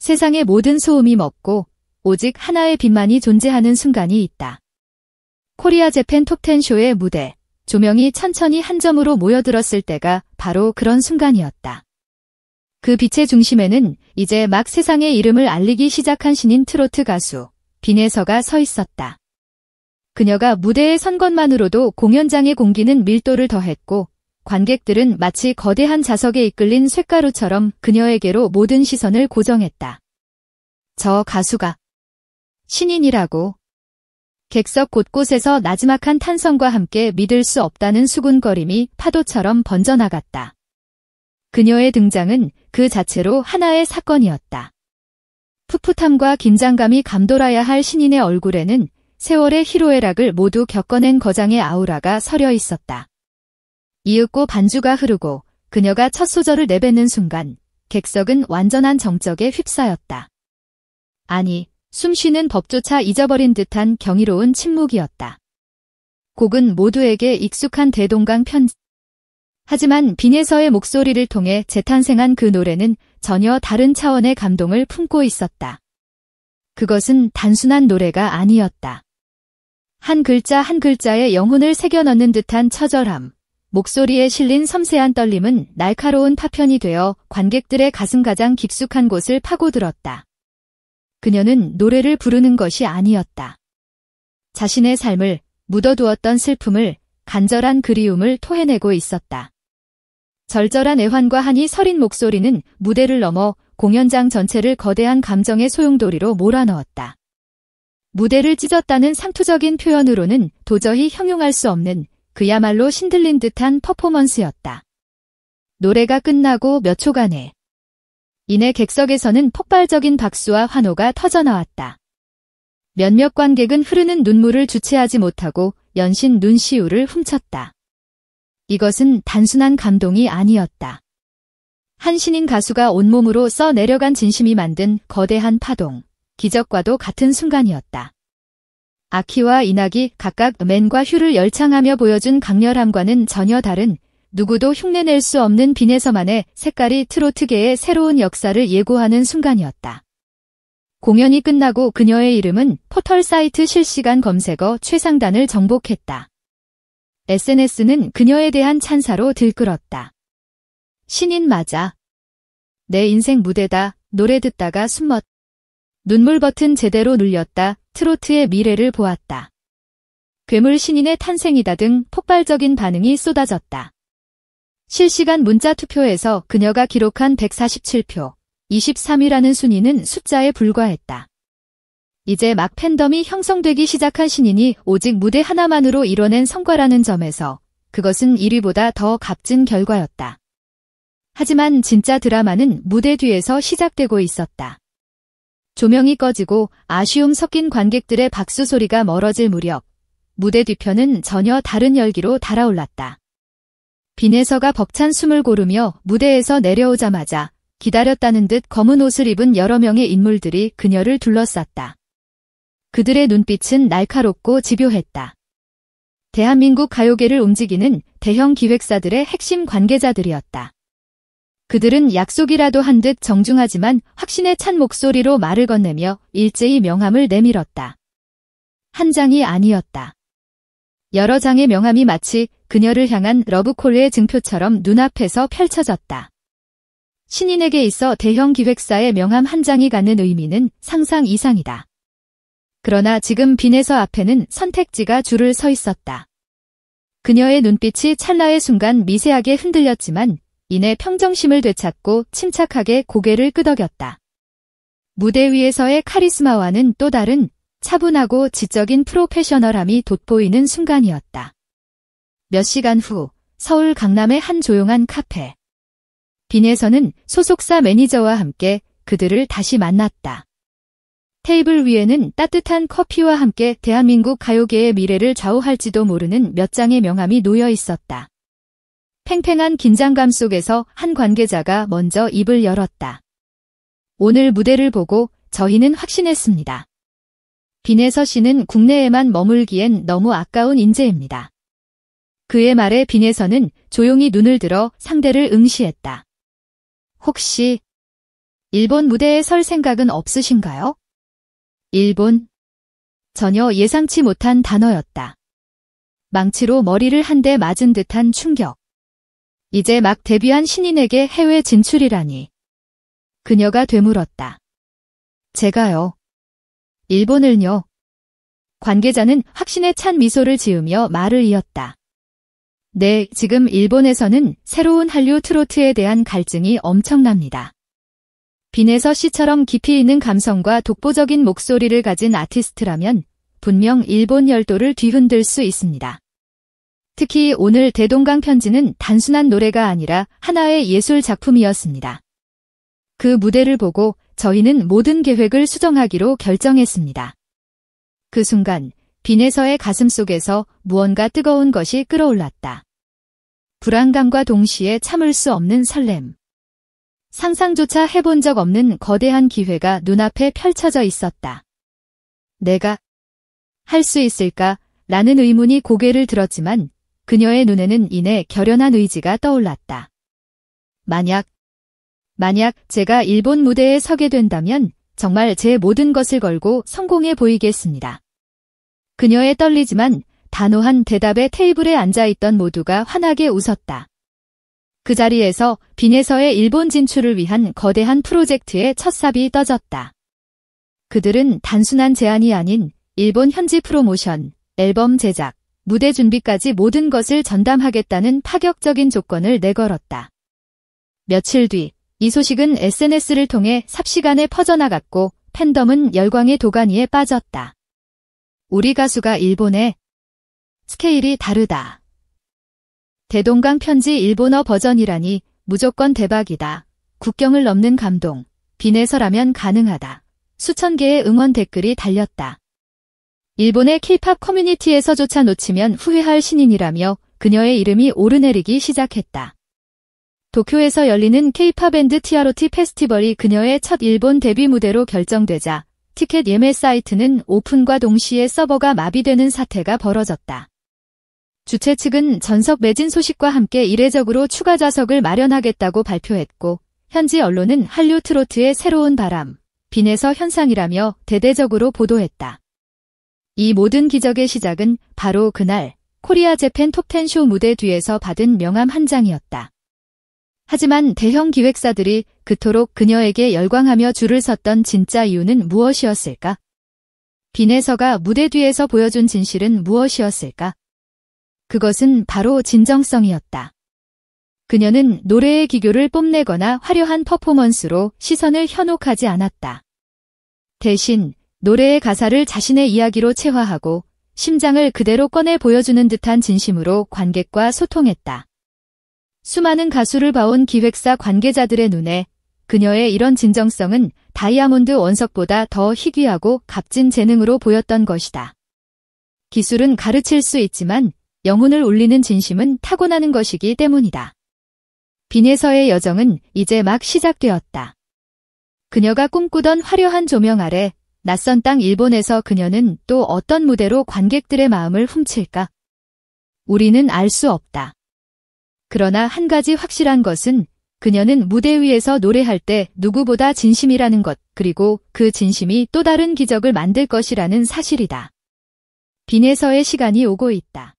세상의 모든 소음이 멎고 오직 하나의 빛만이 존재하는 순간이 있다. 코리아 재팬 톱10 쇼의 무대, 조명이 천천히 한 점으로 모여들었을 때가 바로 그런 순간이었다. 그 빛의 중심에는 이제 막 세상의 이름을 알리기 시작한 신인 트로트 가수 빈에서가 서 있었다. 그녀가 무대에 선 것만으로도 공연장의 공기는 밀도를 더했고 관객들은 마치 거대한 자석에 이끌린 쇳가루처럼 그녀에게로 모든 시선을 고정했다. 저 가수가 신인이라고. 객석 곳곳에서 나지막한 탄성과 함께 믿을 수 없다는 수군거림이 파도처럼 번져나갔다. 그녀의 등장은 그 자체로 하나의 사건이었다. 풋풋함과 긴장감이 감돌아야 할 신인의 얼굴에는 세월의 희로애락을 모두 겪어낸 거장의 아우라가 서려 있었다. 이윽고 반주가 흐르고 그녀가 첫 소절을 내뱉는 순간 객석은 완전한 정적에 휩싸였다. 아니, 숨쉬는 법조차 잊어버린 듯한 경이로운 침묵이었다. 곡은 모두에게 익숙한 대동강 편지. 하지만 빈에서의 목소리를 통해 재탄생한 그 노래는 전혀 다른 차원의 감동을 품고 있었다. 그것은 단순한 노래가 아니었다. 한 글자 한 글자에 영혼을 새겨 넣는 듯한 처절함, 목소리에 실린 섬세한 떨림은 날카로운 파편이 되어 관객들의 가슴 가장 깊숙한 곳을 파고들었다. 그녀는 노래를 부르는 것이 아니었다. 자신의 삶을, 묻어두었던 슬픔을, 간절한 그리움을 토해내고 있었다. 절절한 애환과 한이 서린 목소리는 무대를 넘어 공연장 전체를 거대한 감정의 소용돌이로 몰아넣었다. 무대를 찢었다는 상투적인 표현으로는 도저히 형용할 수 없는 그야말로 신들린 듯한 퍼포먼스였다. 노래가 끝나고 몇 초간에 이내 객석에서는 폭발적인 박수와 환호가 터져나왔다. 몇몇 관객은 흐르는 눈물을 주체하지 못하고 연신 눈시울을 훔쳤다. 이것은 단순한 감동이 아니었다. 한 신인 가수가 온몸으로 써내려간 진심이 만든 거대한 파동, 기적과도 같은 순간이었다. 아키와 이낙이 각각 맨과 휴를 열창하며 보여준 강렬함과는 전혀 다른 누구도 흉내낼 수 없는 빈에서만의 색깔이 트로트계의 새로운 역사를 예고하는 순간이었다. 공연이 끝나고 그녀의 이름은 포털 사이트 실시간 검색어 최상단을 정복했다. SNS는 그녀에 대한 찬사로 들끓었다. 신인 맞아. 내 인생 무대다. 노래 듣다가 숨 눈물 버튼 제대로 눌렸다. 트로트의 미래를 보았다. 괴물 신인의 탄생이다 등 폭발적인 반응이 쏟아졌다. 실시간 문자 투표에서 그녀가 기록한 147표, 23위라는 순위는 숫자에 불과했다. 이제 막 팬덤이 형성되기 시작한 신인이 오직 무대 하나만으로 이뤄낸 성과라는 점에서 그것은 1위보다 더 값진 결과였다. 하지만 진짜 드라마는 무대 뒤에서 시작되고 있었다. 조명이 꺼지고 아쉬움 섞인 관객들의 박수 소리가 멀어질 무렵 무대 뒤편은 전혀 다른 열기로 달아올랐다. 빈에서가 벅찬 숨을 고르며 무대에서 내려오자마자 기다렸다는 듯 검은 옷을 입은 여러 명의 인물들이 그녀를 둘러쌌다. 그들의 눈빛은 날카롭고 집요했다. 대한민국 가요계를 움직이는 대형 기획사들의 핵심 관계자들이었다. 그들은 약속이라도 한 듯 정중하지만 확신에 찬 목소리로 말을 건네며 일제히 명함을 내밀었다. 한 장이 아니었다. 여러 장의 명함이 마치 그녀를 향한 러브콜의 증표처럼 눈앞에서 펼쳐졌다. 신인에게 있어 대형 기획사의 명함 한 장이 갖는 의미는 상상 이상이다. 그러나 지금 빈에서 앞에는 선택지가 줄을 서 있었다. 그녀의 눈빛이 찰나의 순간 미세하게 흔들렸지만 이내 평정심을 되찾고 침착하게 고개를 끄덕였다. 무대 위에서의 카리스마와는 또 다른 차분하고 지적인 프로페셔널함이 돋보이는 순간이었다. 몇 시간 후 서울 강남의 한 조용한 카페. 빈에서는 소속사 매니저와 함께 그들을 다시 만났다. 테이블 위에는 따뜻한 커피와 함께 대한민국 가요계의 미래를 좌우할지도 모르는 몇 장의 명함이 놓여 있었다. 팽팽한 긴장감 속에서 한 관계자가 먼저 입을 열었다. 오늘 무대를 보고 저희는 확신했습니다. 빈에서 씨는 국내에만 머물기엔 너무 아까운 인재입니다. 그의 말에 빈에서는 조용히 눈을 들어 상대를 응시했다. 혹시 일본 무대에 설 생각은 없으신가요? 일본. 전혀 예상치 못한 단어였다. 망치로 머리를 한 대 맞은 듯한 충격. 이제 막 데뷔한 신인에게 해외 진출이라니. 그녀가 되물었다. 제가요. 일본을요. 관계자는 확신에 찬 미소를 지으며 말을 이었다. 네, 지금 일본에서는 새로운 한류 트로트에 대한 갈증이 엄청납니다. 빈에서 씨처럼 깊이 있는 감성과 독보적인 목소리를 가진 아티스트라면 분명 일본 열도를 뒤흔들 수 있습니다. 특히 오늘 대동강 편지는 단순한 노래가 아니라 하나의 예술 작품이었습니다. 그 무대를 보고 저희는 모든 계획을 수정하기로 결정했습니다. 그 순간 빈에서의 가슴속에서 무언가 뜨거운 것이 끓어올랐다. 불안감과 동시에 참을 수 없는 설렘. 상상조차 해본 적 없는 거대한 기회가 눈앞에 펼쳐져 있었다. 내가 할 수 있을까? 라는 의문이 고개를 들었지만 그녀의 눈에는 이내 결연한 의지가 떠올랐다. 만약 제가 일본 무대에 서게 된다면 정말 제 모든 것을 걸고 성공해 보이겠습니다. 그녀의 떨리지만 단호한 대답에 테이블에 앉아있던 모두가 환하게 웃었다. 그 자리에서 빈에서의 일본 진출을 위한 거대한 프로젝트의 첫 삽이 떠졌다. 그들은 단순한 제안이 아닌 일본 현지 프로모션, 앨범 제작, 무대 준비까지 모든 것을 전담하겠다는 파격적인 조건을 내걸었다. 며칠 뒤 이 소식은 SNS를 통해 삽시간에 퍼져나갔고 팬덤은 열광의 도가니에 빠졌다. 우리 가수가 일본에 스케일이 다르다. 대동강 편지 일본어 버전이라니 무조건 대박이다. 국경을 넘는 감동. 빈에서라면 가능하다. 수천 개의 응원 댓글이 달렸다. 일본의 K-팝 커뮤니티에서조차 놓치면 후회할 신인이라며 그녀의 이름이 오르내리기 시작했다. 도쿄에서 열리는 K-팝 밴드 TROT 페스티벌이 그녀의 첫 일본 데뷔 무대로 결정되자 티켓 예매 사이트는 오픈과 동시에 서버가 마비되는 사태가 벌어졌다. 주최 측은 전석 매진 소식과 함께 이례적으로 추가 좌석을 마련하겠다고 발표했고 현지 언론은 한류 트로트의 새로운 바람, 빈에서 현상이라며 대대적으로 보도했다. 이 모든 기적의 시작은 바로 그날 코리아 재팬 톱10 쇼 무대 뒤에서 받은 명함 한 장이었다. 하지만 대형 기획사들이 그토록 그녀에게 열광하며 줄을 섰던 진짜 이유는 무엇이었을까? 빈에서가 무대 뒤에서 보여준 진실은 무엇이었을까? 그것은 바로 진정성이었다. 그녀는 노래의 기교를 뽐내거나 화려한 퍼포먼스로 시선을 현혹하지 않았다. 대신 노래의 가사를 자신의 이야기로 체화하고 심장을 그대로 꺼내 보여주는 듯한 진심으로 관객과 소통했다. 수많은 가수를 봐온 기획사 관계자들의 눈에 그녀의 이런 진정성은 다이아몬드 원석보다 더 희귀하고 값진 재능으로 보였던 것이다. 기술은 가르칠 수 있지만 영혼을 울리는 진심은 타고나는 것이기 때문이다. 빈에서의 여정은 이제 막 시작되었다. 그녀가 꿈꾸던 화려한 조명 아래 낯선 땅 일본에서 그녀는 또 어떤 무대로 관객들의 마음을 훔칠까? 우리는 알 수 없다. 그러나 한 가지 확실한 것은 그녀는 무대 위에서 노래할 때 누구보다 진심이라는 것, 그리고 그 진심이 또 다른 기적을 만들 것이라는 사실이다. 빈에서의 시간이 오고 있다.